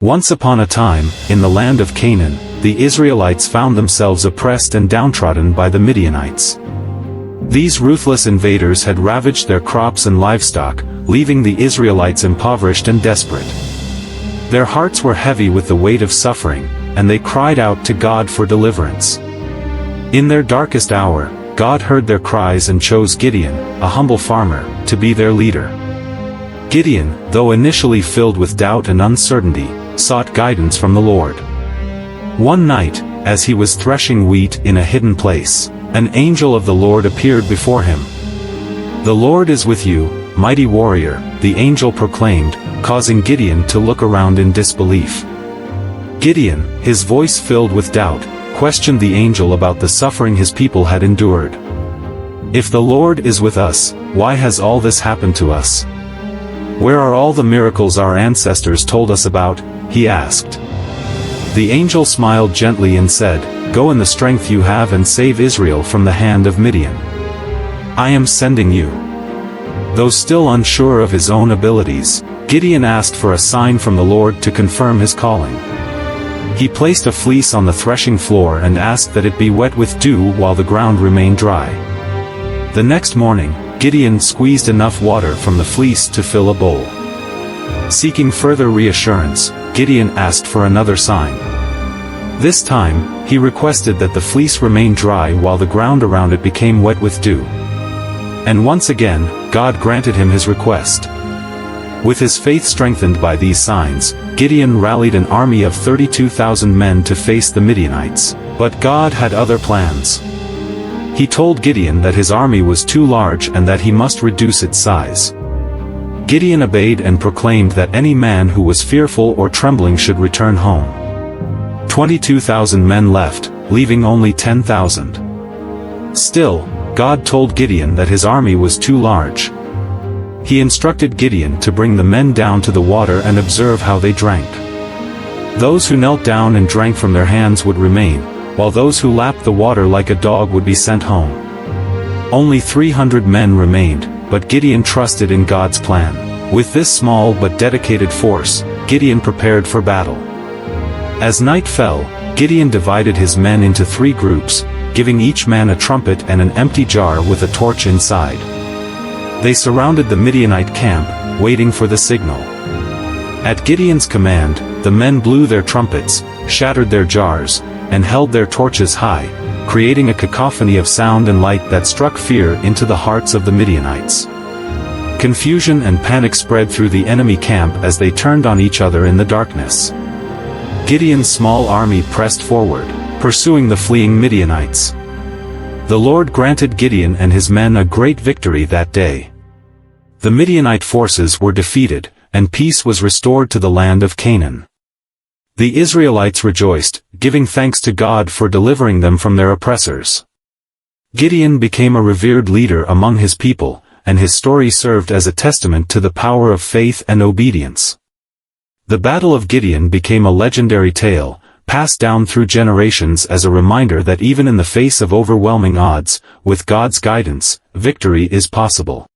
Once upon a time, in the land of Canaan, the Israelites found themselves oppressed and downtrodden by the Midianites. These ruthless invaders had ravaged their crops and livestock, leaving the Israelites impoverished and desperate. Their hearts were heavy with the weight of suffering, and they cried out to God for deliverance. In their darkest hour, God heard their cries and chose Gideon, a humble farmer, to be their leader. Gideon, though initially filled with doubt and uncertainty, sought guidance from the Lord. One night, as he was threshing wheat in a hidden place, an angel of the Lord appeared before him. "The Lord is with you, mighty warrior," the angel proclaimed, causing Gideon to look around in disbelief. Gideon, his voice filled with doubt, questioned the angel about the suffering his people had endured. "If the Lord is with us, why has all this happened to us? Where are all the miracles our ancestors told us about?" he asked. The angel smiled gently and said, "Go in the strength you have and save Israel from the hand of Midian. I am sending you." Though still unsure of his own abilities, Gideon asked for a sign from the Lord to confirm his calling. He placed a fleece on the threshing floor and asked that it be wet with dew while the ground remained dry. The next morning, Gideon squeezed enough water from the fleece to fill a bowl. Seeking further reassurance, Gideon asked for another sign. This time, he requested that the fleece remain dry while the ground around it became wet with dew. And once again, God granted him his request. With his faith strengthened by these signs, Gideon rallied an army of 32,000 men to face the Midianites, but God had other plans. He told Gideon that his army was too large and that he must reduce its size. Gideon obeyed and proclaimed that any man who was fearful or trembling should return home. 22,000 men left, leaving only 10,000. Still, God told Gideon that his army was too large. He instructed Gideon to bring the men down to the water and observe how they drank. Those who knelt down and drank from their hands would remain, while those who lapped the water like a dog would be sent home. Only 300 men remained, but Gideon trusted in God's plan. With this small but dedicated force, Gideon prepared for battle. As night fell, Gideon divided his men into 3 groups, giving each man a trumpet and an empty jar with a torch inside. They surrounded the Midianite camp, waiting for the signal. At Gideon's command, the men blew their trumpets, shattered their jars, and held their torches high, creating a cacophony of sound and light that struck fear into the hearts of the Midianites. Confusion and panic spread through the enemy camp as they turned on each other in the darkness. Gideon's small army pressed forward, pursuing the fleeing Midianites. The Lord granted Gideon and his men a great victory that day. The Midianite forces were defeated, and peace was restored to the land of Canaan. The Israelites rejoiced, giving thanks to God for delivering them from their oppressors. Gideon became a revered leader among his people, and his story served as a testament to the power of faith and obedience. The Battle of Gideon became a legendary tale, passed down through generations as a reminder that even in the face of overwhelming odds, with God's guidance, victory is possible.